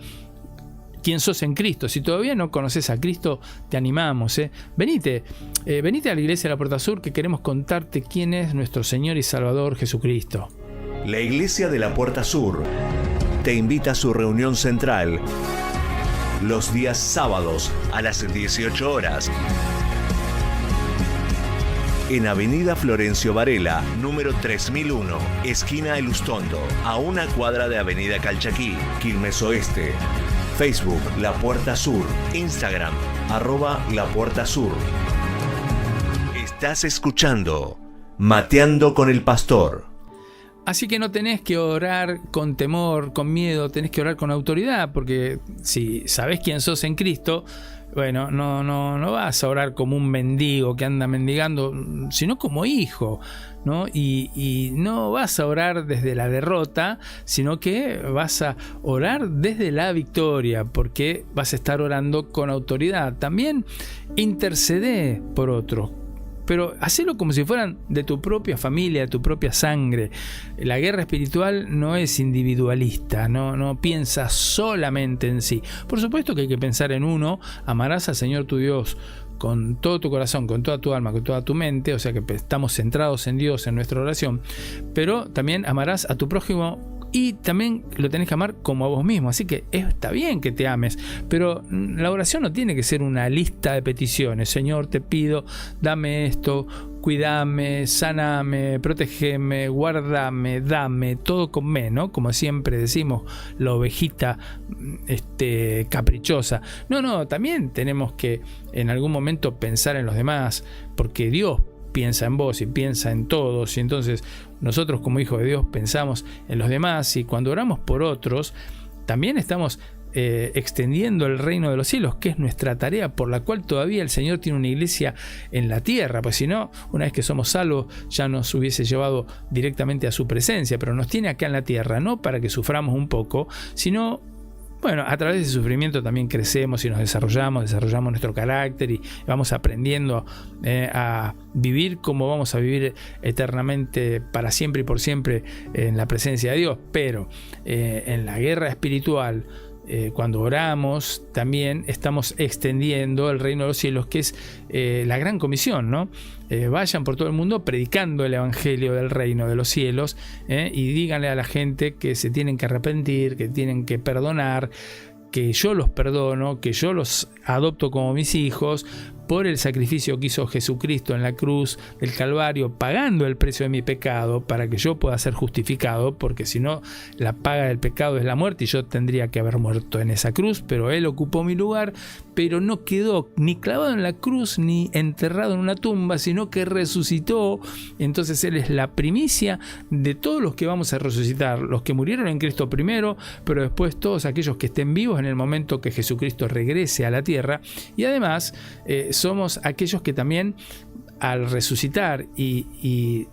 quién sos en Cristo. Si todavía no conoces a Cristo, te animamos. Venite a la iglesia de la Puerta Sur, que queremos contarte quién es nuestro Señor y Salvador Jesucristo. La iglesia de la Puerta Sur te invita a su reunión central los días sábados a las 18 horas en Avenida Florencio Varela, número 3001, esquina El Ustondo, a una cuadra de Avenida Calchaquí, Quilmes Oeste. Facebook La Puerta Sur, Instagram @La Puerta Sur. Estás escuchando Mateando con el Pastor. Así que no tenés que orar con temor, con miedo, tenés que orar con autoridad, porque si sabés quién sos en Cristo, bueno, no vas a orar como un mendigo que anda mendigando, sino como hijo, ¿no? Y no vas a orar desde la derrota, sino que vas a orar desde la victoria, porque vas a estar orando con autoridad. También intercede por otros. pero hacelo como si fueran de tu propia familia, de tu propia sangre. La guerra espiritual no es individualista, no piensa solamente en sí. Por supuesto que hay que pensar en uno. Amarás al Señor tu Dios con todo tu corazón, con toda tu alma, con toda tu mente, o sea que estamos centrados en Dios en nuestra oración, pero también amarás a tu prójimo y también lo tenés que amar como a vos mismo. Así que está bien que te ames, pero la oración no tiene que ser una lista de peticiones. Señor, te pido, dame esto, cuídame, saname, protégeme, guárdame, dame, todo con me, ¿no? Como siempre decimos, la ovejita caprichosa. No, también tenemos que en algún momento pensar en los demás, porque Dios piensa en vos y piensa en todos, y entonces nosotros como hijos de Dios pensamos en los demás, y cuando oramos por otros también estamos extendiendo el reino de los cielos, que es nuestra tarea por la cual todavía el Señor tiene una iglesia en la tierra, pues si no, una vez que somos salvos ya nos hubiese llevado directamente a su presencia, pero nos tiene acá en la tierra, no para que suframos un poco, sino bueno, a través de ese sufrimiento también crecemos y nos desarrollamos nuestro carácter y vamos aprendiendo a vivir como vamos a vivir eternamente, para siempre y por siempre, en la presencia de Dios. Pero en la guerra espiritual, cuando oramos, también estamos extendiendo el reino de los cielos, que es la gran comisión, ¿no? Vayan por todo el mundo predicando el evangelio del reino de los cielos, y díganle a la gente que se tienen que arrepentir, que tienen que perdonar, que yo los perdono, que yo los adopto como mis hijos por el sacrificio que hizo Jesucristo en la cruz del Calvario, pagando el precio de mi pecado para que yo pueda ser justificado, porque si no, la paga del pecado es la muerte y yo tendría que haber muerto en esa cruz, pero Él ocupó mi lugar, pero no quedó ni clavado en la cruz ni enterrado en una tumba, sino que resucitó. Entonces Él es la primicia de todos los que vamos a resucitar, los que murieron en Cristo primero, pero después todos aquellos que estén vivos en el momento que Jesucristo regrese a la tierra. Y además somos aquellos que también, al resucitar y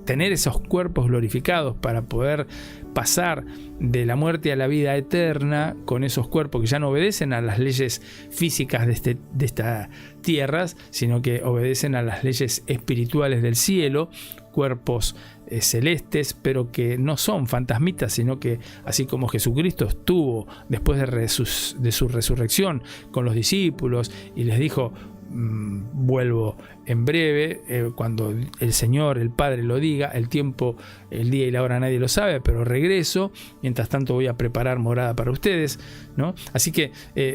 tener esos cuerpos glorificados para poder pasar de la muerte a la vida eterna con esos cuerpos que ya no obedecen a las leyes físicas de estas tierras, sino que obedecen a las leyes espirituales del cielo, cuerpos celestes, pero que no son fantasmitas, sino que así como Jesucristo estuvo después de su resurrección con los discípulos y les dijo: vuelvo en breve, cuando el Señor, el Padre lo diga, el tiempo, el día y la hora nadie lo sabe, pero regreso, mientras tanto voy a preparar morada para ustedes, ¿no? Así que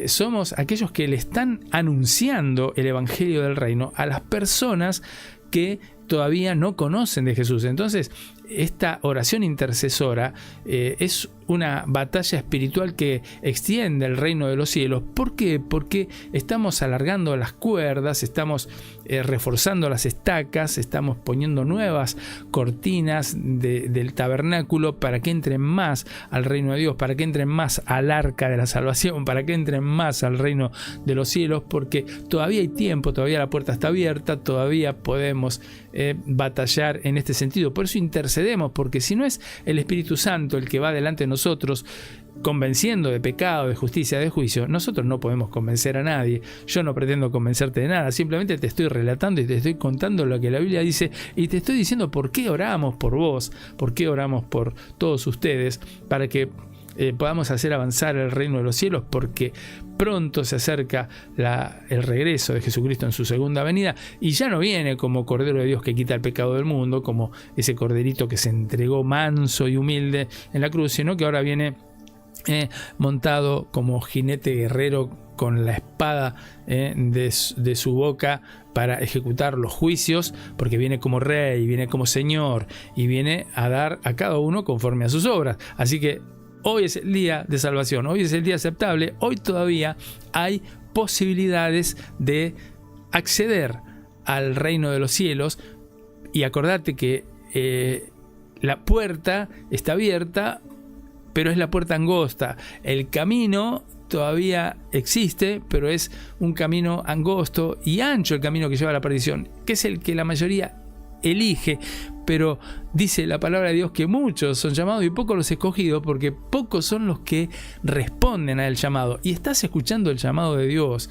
somos aquellos que le están anunciando el evangelio del reino a las personas que todavía no conocen de Jesús. Entonces, esta oración intercesora es una batalla espiritual que extiende el reino de los cielos. ¿Por qué? Porque estamos alargando las cuerdas, estamos reforzando las estacas, estamos poniendo nuevas cortinas del tabernáculo para que entren más al reino de Dios, para que entren más al arca de la salvación, para que entren más al reino de los cielos, porque todavía hay tiempo, todavía la puerta está abierta, todavía podemos batallar en este sentido. Por eso intercedemos, porque si no es el Espíritu Santo el que va delante de nosotros convenciendo de pecado, de justicia, de juicio, nosotros no podemos convencer a nadie. Yo no pretendo convencerte de nada, simplemente te estoy relatando y te estoy contando lo que la Biblia dice, y te estoy diciendo por qué oramos por vos, por qué oramos por todos ustedes, para que podamos hacer avanzar el reino de los cielos, porque pronto se acerca el regreso de Jesucristo en su segunda venida, y ya no viene como Cordero de Dios que quita el pecado del mundo, como ese corderito que se entregó manso y humilde en la cruz, sino que ahora viene montado como jinete guerrero con la espada de su boca para ejecutar los juicios, porque viene como rey, viene como señor y viene a dar a cada uno conforme a sus obras. Así que hoy es el día de salvación, hoy es el día aceptable, hoy todavía hay posibilidades de acceder al reino de los cielos, y acordate que la puerta está abierta, pero es la puerta angosta. El camino todavía existe, pero es un camino angosto y ancho, el camino que lleva a la perdición, que es el que la mayoría elige, pero dice la palabra de Dios que muchos son llamados y pocos los escogidos, porque pocos son los que responden al llamado. Y estás escuchando el llamado de Dios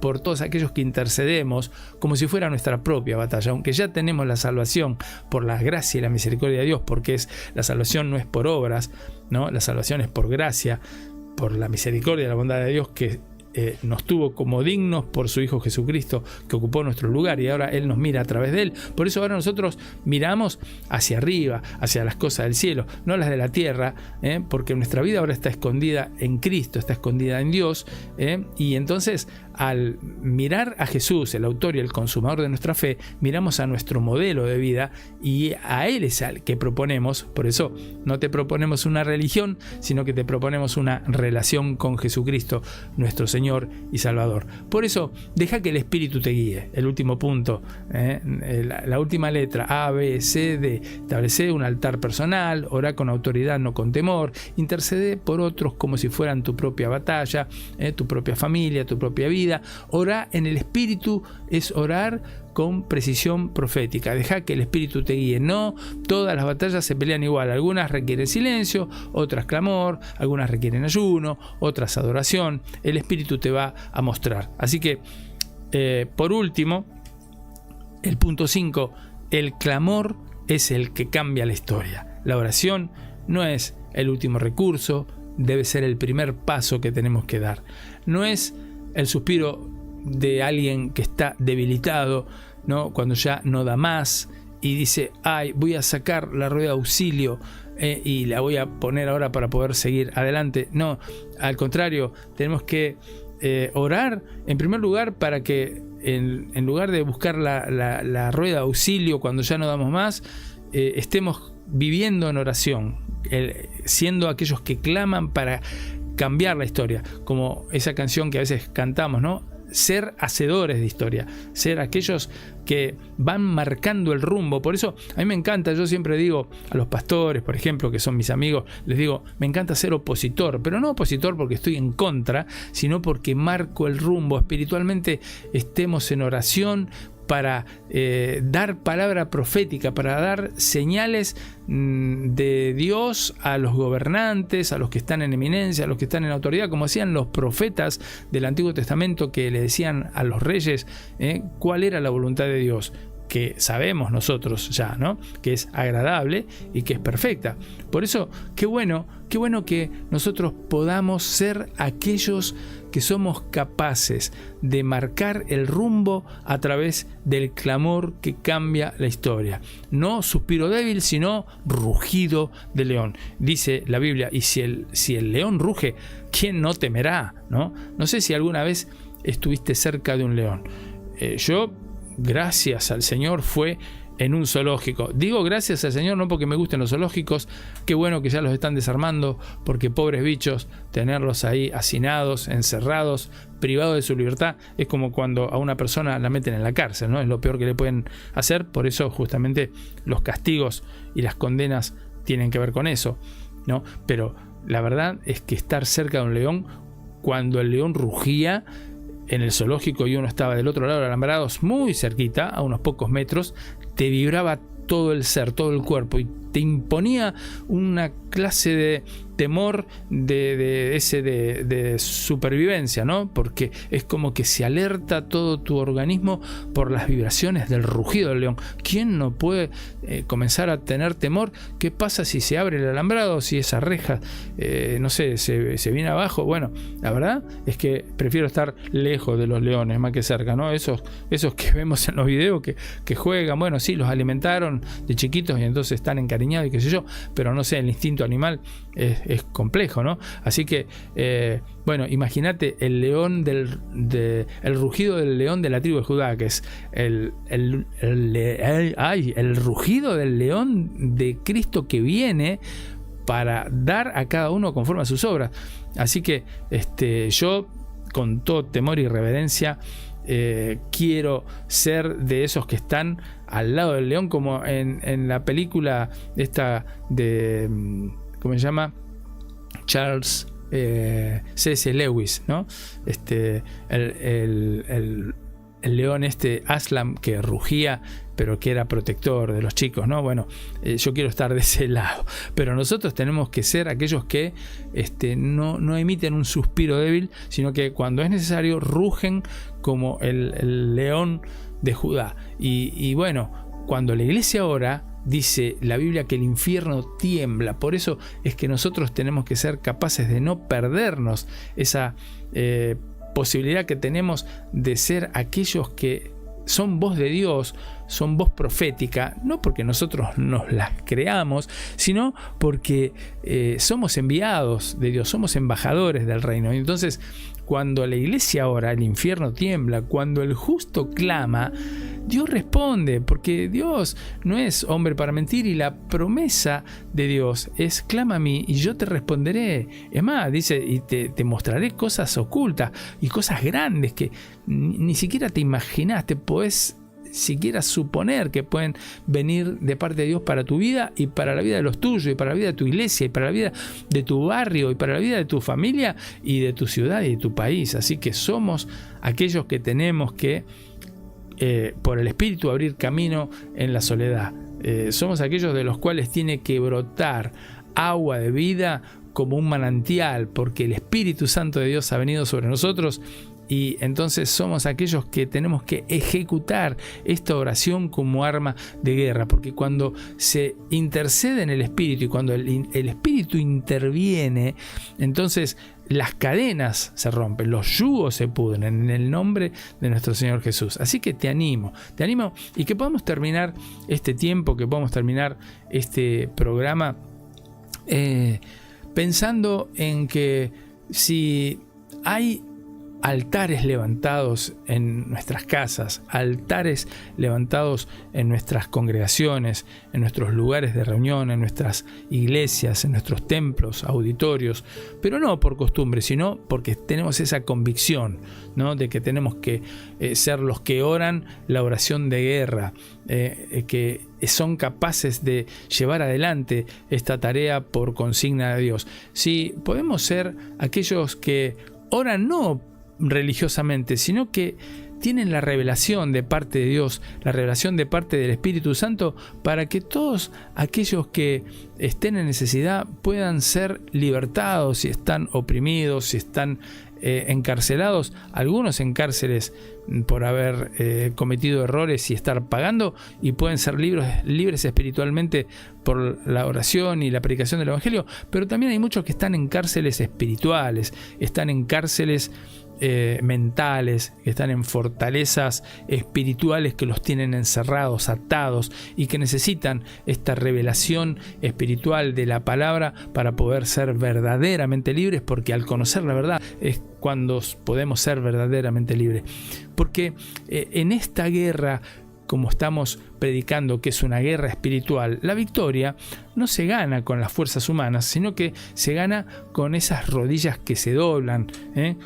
por todos aquellos que intercedemos como si fuera nuestra propia batalla, aunque ya tenemos la salvación por la gracia y la misericordia de Dios, porque la salvación no es por obras, ¿no? La salvación es por gracia, por la misericordia y la bondad de Dios, que nos tuvo como dignos por su Hijo Jesucristo, que ocupó nuestro lugar, y ahora Él nos mira a través de Él. Por eso ahora nosotros miramos hacia arriba, hacia las cosas del cielo, no las de la tierra, porque nuestra vida ahora está escondida en Cristo, está escondida en Dios, y entonces al mirar a Jesús, el autor y el consumador de nuestra fe, miramos a nuestro modelo de vida, y a Él es al que proponemos. Por eso no te proponemos una religión, sino que te proponemos una relación con Jesucristo, nuestro Señor y Salvador. Por eso deja que el Espíritu te guíe. El último punto, la última letra, A, B, C, D. Establece un altar personal, orá con autoridad, no con temor, intercede por otros como si fueran tu propia batalla, tu propia familia, tu propia vida. Orá en el Espíritu es orar con precisión profética. Deja que el Espíritu te guíe. No todas las batallas se pelean igual. Algunas requieren silencio, otras clamor, algunas requieren ayuno, otras adoración. El Espíritu te va a mostrar. Así que, por último, el punto 5, el clamor es el que cambia la historia. La oración no es el último recurso, debe ser el primer paso que tenemos que dar. No es el suspiro de alguien que está debilitado, ¿no? Cuando ya no da más y dice, ay, voy a sacar la rueda de auxilio y la voy a poner ahora para poder seguir adelante. No, al contrario, tenemos que orar en primer lugar para que en lugar de buscar la rueda de auxilio cuando ya no damos más, estemos viviendo en oración, siendo aquellos que claman para cambiar la historia, como esa canción que a veces cantamos, ¿no? Ser hacedores de historia, ser aquellos que van marcando el rumbo. Por eso a mí me encanta, yo siempre digo a los pastores, por ejemplo, que son mis amigos, les digo, me encanta ser opositor, pero no opositor porque estoy en contra, sino porque marco el rumbo. Espiritualmente estemos en oración para dar palabra profética, para dar señales de Dios a los gobernantes, a los que están en eminencia, a los que están en autoridad, como hacían los profetas del Antiguo Testamento, que le decían a los reyes cuál era la voluntad de Dios, que sabemos nosotros ya, ¿no? Que es agradable y que es perfecta. Por eso, qué bueno que nosotros podamos ser aquellos que somos capaces de marcar el rumbo a través del clamor que cambia la historia. No suspiro débil, sino rugido de león. Dice la Biblia, y si el león ruge, ¿quién no temerá? ¿No? No sé si alguna vez estuviste cerca de un león. Yo, gracias al Señor, fue en un zoológico. Digo gracias al Señor no porque me gusten los zoológicos, qué bueno que ya los están desarmando, porque pobres bichos, tenerlos ahí hacinados, encerrados, privados de su libertad, es como cuando a una persona la meten en la cárcel, ¿no? Es lo peor que le pueden hacer. Por eso justamente los castigos y las condenas tienen que ver con eso, ¿no? Pero la verdad es que estar cerca de un león, cuando el león rugía en el zoológico y uno estaba del otro lado de alambrados, muy cerquita, a unos pocos metros, te vibraba todo el ser, todo el cuerpo, y te imponía una clase de temor de supervivencia, ¿no? Porque es como que se alerta todo tu organismo por las vibraciones del rugido del león. ¿Quién no puede comenzar a tener temor? ¿Qué pasa si se abre el alambrado, si esa reja, no sé, se viene abajo? Bueno, la verdad es que prefiero estar lejos de los leones más que cerca, ¿no? Esos que vemos en los videos que juegan, bueno, sí, los alimentaron de chiquitos y entonces están encariñados y qué sé yo, pero no sé, el instinto animal es complejo, ¿no? Así que, bueno, imagínate el león el rugido del león de la tribu de Judá, que es el rugido del león de Cristo que viene para dar a cada uno conforme a sus obras. Así que yo, con todo temor y reverencia, quiero ser de esos que están al lado del león, como en la película esta de, ¿cómo se llama? Charles C.S. Lewis, ¿no? El león Aslan, que rugía pero que era protector de los chicos, ¿no? Bueno, yo quiero estar de ese lado, pero nosotros tenemos que ser aquellos que no emiten un suspiro débil, sino que cuando es necesario rugen como el león de Judá. Y bueno, cuando la iglesia ora, dice la Biblia que el infierno tiembla. Por eso es que nosotros tenemos que ser capaces de no perdernos esa posibilidad que tenemos de ser aquellos que son voz de Dios, son voz profética, no porque nosotros nos las creamos, sino porque somos enviados de Dios, somos embajadores del reino. Entonces, cuando la iglesia ora, el infierno tiembla. Cuando el justo clama, Dios responde, porque Dios no es hombre para mentir, y la promesa de Dios es: clama a mí y yo te responderé. Es más, dice, y te mostraré cosas ocultas y cosas grandes que ni siquiera te imaginás, te podés siquiera suponer que pueden venir de parte de Dios para tu vida y para la vida de los tuyos, y para la vida de tu iglesia, y para la vida de tu barrio, y para la vida de tu familia y de tu ciudad y de tu país. Así que somos aquellos que tenemos que por el Espíritu abrir camino en la soledad. Somos aquellos de los cuales tiene que brotar agua de vida como un manantial, porque el Espíritu Santo de Dios ha venido sobre nosotros. Y entonces somos aquellos que tenemos que ejecutar esta oración como arma de guerra, porque cuando se intercede en el Espíritu y cuando el Espíritu interviene, entonces las cadenas se rompen, los yugos se pudren en el nombre de nuestro Señor Jesús. Así que te animo y que podamos terminar este tiempo, que podamos terminar este programa pensando en que si hay altares levantados en nuestras casas, altares levantados en nuestras congregaciones, en nuestros lugares de reunión, en nuestras iglesias, en nuestros templos, auditorios, pero no por costumbre, sino porque tenemos esa convicción, ¿no?, de que tenemos que ser los que oran la oración de guerra, que son capaces de llevar adelante esta tarea por consigna de Dios. Si podemos ser aquellos que oran no religiosamente, sino que tienen la revelación de parte de Dios, la revelación de parte del Espíritu Santo, para que todos aquellos que estén en necesidad puedan ser libertados, si están oprimidos, si están encarcelados, algunos en cárceles por haber cometido errores y estar pagando, y pueden ser libres espiritualmente por la oración y la predicación del Evangelio. Pero también hay muchos que están en cárceles espirituales, están en cárceles mentales, que están en fortalezas espirituales que los tienen encerrados, atados, y que necesitan esta revelación espiritual de la palabra para poder ser verdaderamente libres, porque al conocer la verdad es cuando podemos ser verdaderamente libres. Porque en esta guerra, como estamos predicando, que es una guerra espiritual, la victoria no se gana con las fuerzas humanas, sino que se gana con esas rodillas que se doblan,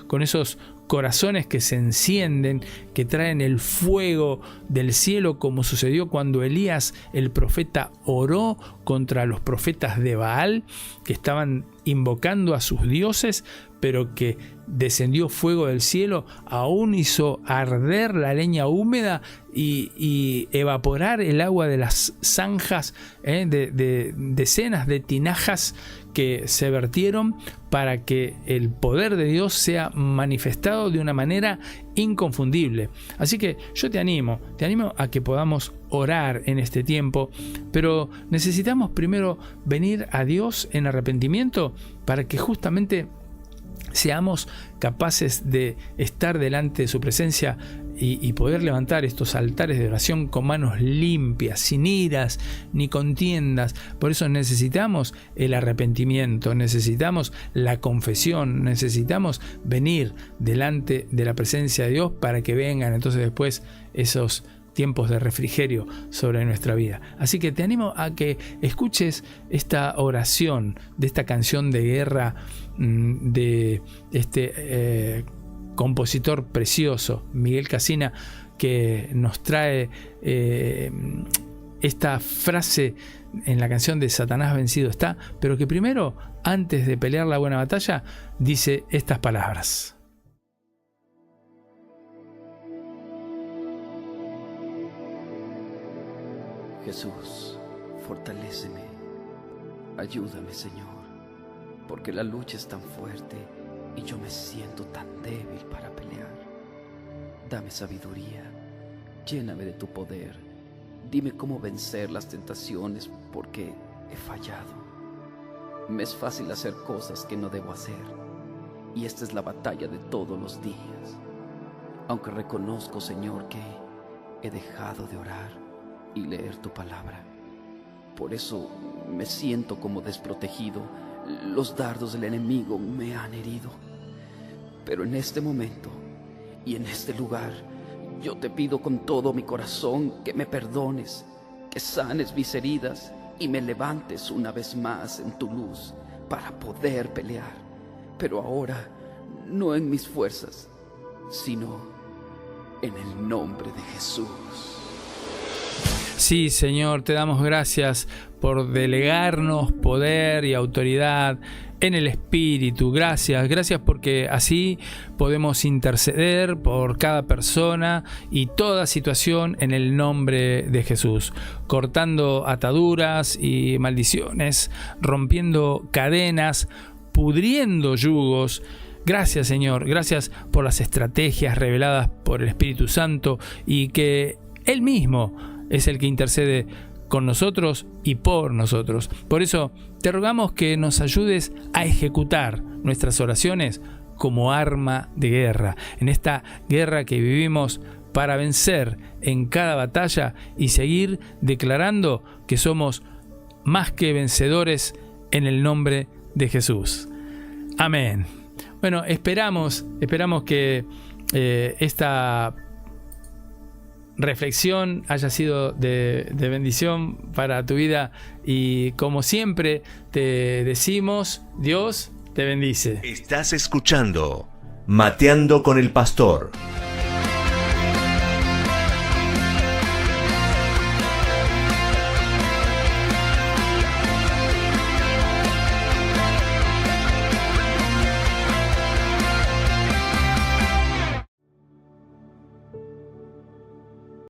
con esos corazones que se encienden, que traen el fuego del cielo, como sucedió cuando Elías, el profeta, oró contra los profetas de Baal, que estaban invocando a sus dioses, pero que descendió fuego del cielo, aún hizo arder la leña húmeda y evaporar el agua de las zanjas, de decenas de tinajas que se vertieron, para que el poder de Dios sea manifestado de una manera inconfundible. Así que yo te animo a que podamos orar en este tiempo, pero necesitamos primero venir a Dios en arrepentimiento, para que justamente seamos capaces de estar delante de su presencia y poder levantar estos altares de oración con manos limpias, sin iras ni contiendas. Por eso necesitamos el arrepentimiento, necesitamos la confesión, necesitamos venir delante de la presencia de Dios, para que vengan entonces después esos tiempos de refrigerio sobre nuestra vida. Así que te animo a que escuches esta oración de esta canción de guerra de este compositor precioso, Miguel Casina, que nos trae esta frase en la canción de Satanás vencido está, pero que primero, antes de pelear la buena batalla, dice estas palabras. Jesús, fortaléceme. Ayúdame, Señor, porque la lucha es tan fuerte y yo me siento tan débil para pelear. Dame sabiduría, lléname de tu poder. Dime cómo vencer las tentaciones, porque he fallado. Me es fácil hacer cosas que no debo hacer, y esta es la batalla de todos los días. Aunque reconozco, Señor, que he dejado de orar y leer tu palabra. Por eso me siento como desprotegido. Los dardos del enemigo me han herido. Pero en este momento y en este lugar, yo te pido con todo mi corazón que me perdones, que sanes mis heridas y me levantes una vez más en tu luz para poder pelear. Pero ahora, no en mis fuerzas, sino en el nombre de Jesús. Sí, Señor, te damos gracias por delegarnos poder y autoridad en el Espíritu. Gracias porque así podemos interceder por cada persona y toda situación en el nombre de Jesús, cortando ataduras y maldiciones, rompiendo cadenas, pudriendo yugos. Gracias, Señor, gracias por las estrategias reveladas por el Espíritu Santo, y que Él mismo es el que intercede con nosotros y por nosotros. Por eso te rogamos que nos ayudes a ejecutar nuestras oraciones como arma de guerra, en esta guerra que vivimos, para vencer en cada batalla y seguir declarando que somos más que vencedores en el nombre de Jesús. Amén. Bueno, esperamos que esta reflexión haya sido de bendición para tu vida, y como siempre te decimos, Dios te bendice. Estás escuchando Mateando con el Pastor.